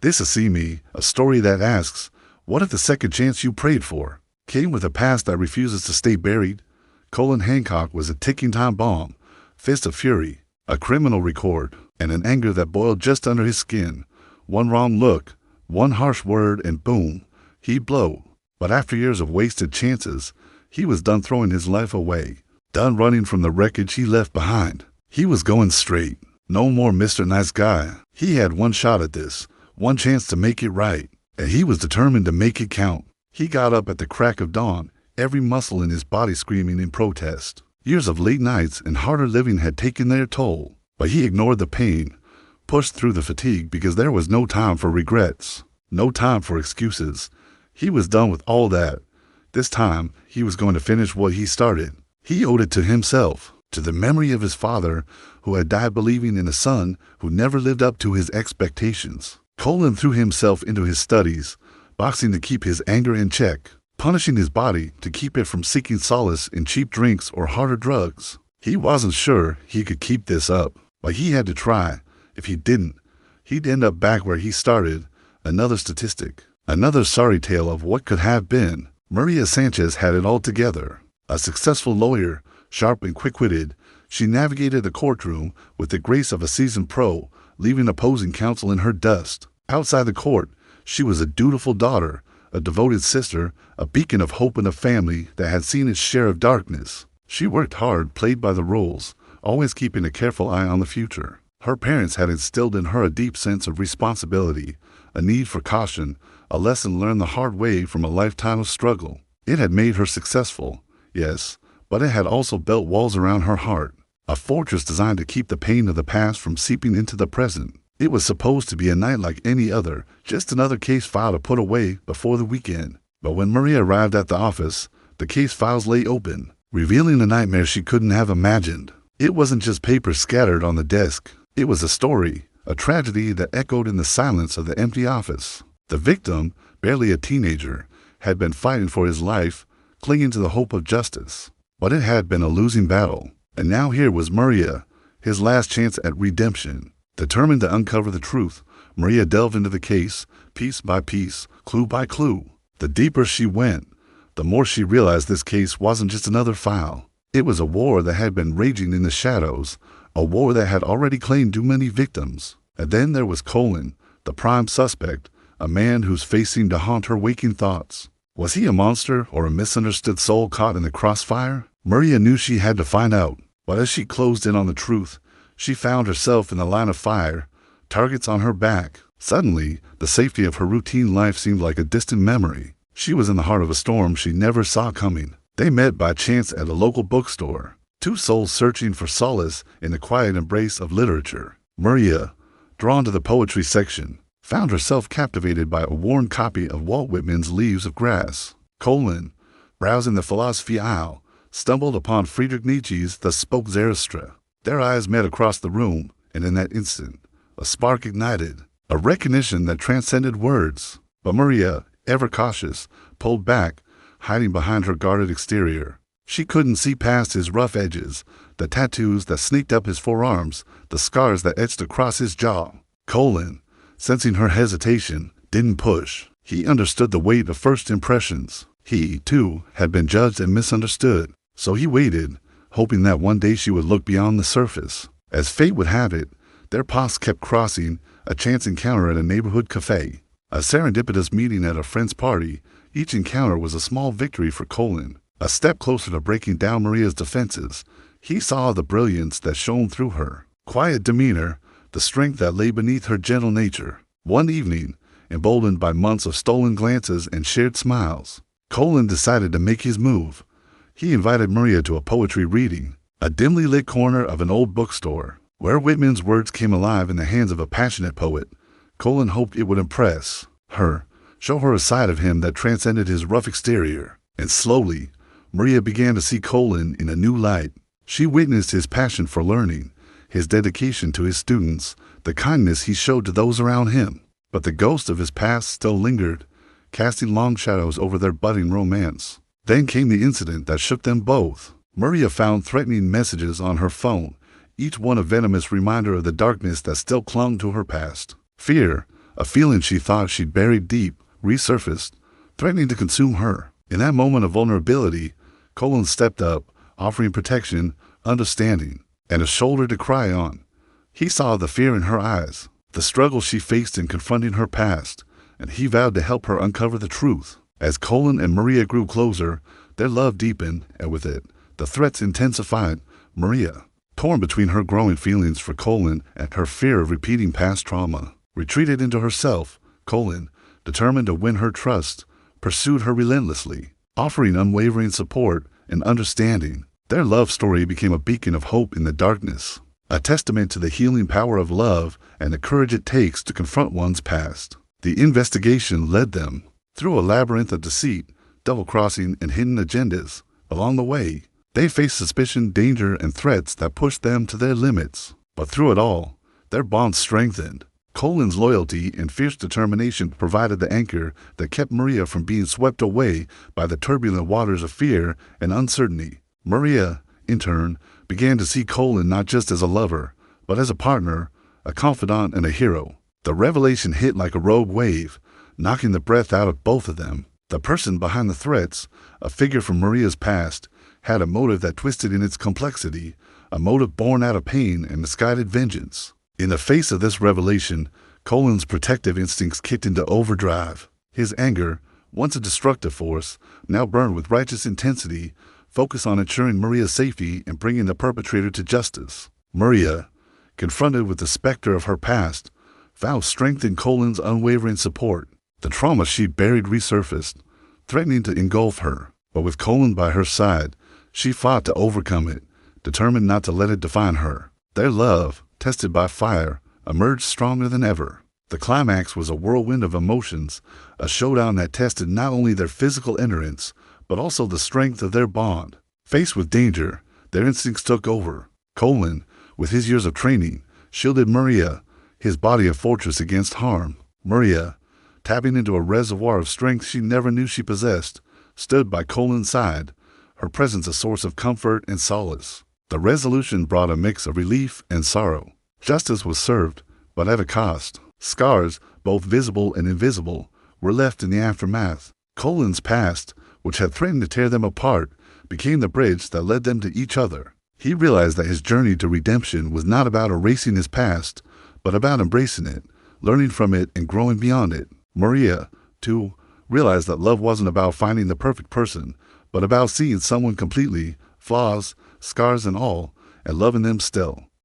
This is See Me, a story that asks, what if the second chance you prayed for came with a past that refuses to stay buried? Colin Hancock was a ticking time bomb, fist of fury, a criminal record, and an anger that boiled just under his skin. One wrong look, one harsh word, and boom, he'd blow. But after years of wasted chances, he was done throwing his life away, done running from the wreckage he left behind. He was going straight. No more Mr. Nice Guy. He had one shot at this, one chance to make it right, and he was determined to make it count. He got up at the crack of dawn, every muscle in his body screaming in protest. Years of late nights and harder living had taken their toll, but he ignored the pain, pushed through the fatigue because there was no time for regrets, no time for excuses. He was done with all that. This time, he was going to finish what he started. He owed it to himself, to the memory of his father, who had died believing in a son who never lived up to his expectations. Colin threw himself into his studies, boxing to keep his anger in check, punishing his body to keep it from seeking solace in cheap drinks or harder drugs. He wasn't sure he could keep this up, but he had to try. If he didn't, he'd end up back where he started, another statistic, another sorry tale of what could have been. Maria Sanchez had it all together. A successful lawyer, sharp and quick-witted, she navigated the courtroom with the grace of a seasoned pro, leaving opposing counsel in her dust. Outside the court, she was a dutiful daughter, a devoted sister, a beacon of hope in a family that had seen its share of darkness. She worked hard, played by the rules, always keeping a careful eye on the future. Her parents had instilled in her a deep sense of responsibility, a need for caution, a lesson learned the hard way from a lifetime of struggle. It had made her successful, yes, but it had also built walls around her heart, a fortress designed to keep the pain of the past from seeping into the present. It was supposed to be a night like any other, just another case file to put away before the weekend. But when Maria arrived at the office, the case files lay open, revealing a nightmare she couldn't have imagined. It wasn't just papers scattered on the desk. It was a story, a tragedy that echoed in the silence of the empty office. The victim, barely a teenager, had been fighting for his life, clinging to the hope of justice. But it had been a losing battle. And now here was Maria, his last chance at redemption. Determined to uncover the truth, Maria delved into the case, piece by piece, clue by clue. The deeper she went, the more she realized this case wasn't just another file. It was a war that had been raging in the shadows, a war that had already claimed too many victims. And then there was Colin, the prime suspect, a man whose face seemed to haunt her waking thoughts. Was he a monster or a misunderstood soul caught in the crossfire? Maria knew she had to find out. But as she closed in on the truth, she found herself in the line of fire, targets on her back. Suddenly, the safety of her routine life seemed like a distant memory. She was in the heart of a storm she never saw coming. They met by chance at a local bookstore, two souls searching for solace in the quiet embrace of literature. Maria, drawn to the poetry section, found herself captivated by a worn copy of Walt Whitman's Leaves of Grass. Colin, browsing the philosophy aisle, stumbled upon Friedrich Nietzsche's Thus Spoke Zarathustra. Their eyes met across the room, and in that instant, a spark ignited, a recognition that transcended words. But Maria, ever cautious, pulled back, hiding behind her guarded exterior. She couldn't see past his rough edges, the tattoos that sneaked up his forearms, the scars that etched across his jaw. Colin, sensing her hesitation, didn't push. He understood the weight of first impressions. He, too, had been judged and misunderstood. So he waited, hoping that one day she would look beyond the surface. As fate would have it, their paths kept crossing, a chance encounter at a neighborhood cafe, a serendipitous meeting at a friend's party. Each encounter was a small victory for Colin, a step closer to breaking down Maria's defenses. He saw the brilliance that shone through her quiet demeanor, the strength that lay beneath her gentle nature. One evening, emboldened by months of stolen glances and shared smiles, Colin decided to make his move. He invited Maria to a poetry reading, a dimly lit corner of an old bookstore, where Whitman's words came alive in the hands of a passionate poet. Colin hoped it would impress her, show her a side of him that transcended his rough exterior. And slowly, Maria began to see Colin in a new light. She witnessed his passion for learning, his dedication to his students, the kindness he showed to those around him. But the ghost of his past still lingered, casting long shadows over their budding romance. Then came the incident that shook them both. Maria found threatening messages on her phone, each one a venomous reminder of the darkness that still clung to her past. Fear, A feeling she thought she'd buried deep resurfaced, threatening to consume her. In that moment of vulnerability, Colin stepped up, offering protection, understanding, and a shoulder to cry on. He saw the fear in her eyes, the struggle she faced in confronting her past, and he vowed to help her uncover the truth. As Colin and Maria grew closer, their love deepened, and with it, the threats intensified. Maria, torn between her growing feelings for Colin and her fear of repeating past trauma, retreated into herself. Colin, determined to win her trust, pursued her relentlessly, offering unwavering support and understanding. Their love story became a beacon of hope in the darkness, a testament to the healing power of love and the courage it takes to confront one's past. The investigation led them through a labyrinth of deceit, double-crossing, and hidden agendas. Along the way, they faced suspicion, danger, and threats that pushed them to their limits. But through it all, their bond strengthened. Colin's loyalty and fierce determination provided the anchor that kept Maria from being swept away by the turbulent waters of fear and uncertainty. Maria, in turn, began to see Colin not just as a lover, but as a partner, a confidant, and a hero. The revelation hit like a rogue wave, knocking the breath out of both of them. The person behind the threats, a figure from Maria's past, had a motive that twisted in its complexity, a motive born out of pain and misguided vengeance. In the face of this revelation, Colin's protective instincts kicked into overdrive. His anger, once a destructive force, now burned with righteous intensity, focused on ensuring Maria's safety and bringing the perpetrator to justice. Maria, confronted with the specter of her past, found strength in Colin's unwavering support. The trauma she'd buried resurfaced, threatening to engulf her. But with Colin by her side, she fought to overcome it, determined not to let it define her. Their love, tested by fire, emerged stronger than ever. The climax was a whirlwind of emotions, a showdown that tested not only their physical endurance, but also the strength of their bond. Faced with danger, their instincts took over. Colin, with his years of training, shielded Maria, his body a fortress against harm. Maria, tapping into a reservoir of strength she never knew she possessed, stood by Colin's side, her presence a source of comfort and solace. The resolution brought a mix of relief and sorrow. Justice was served, but at a cost. Scars, both visible and invisible, were left in the aftermath. Colin's past, which had threatened to tear them apart, became the bridge that led them to each other. He realized that his journey to redemption was not about erasing his past, but about embracing it, learning from it, and growing beyond it. Maria, too, realized that love wasn't about finding the perfect person, but about seeing someone completely, flaws, scars and all, and loving them still.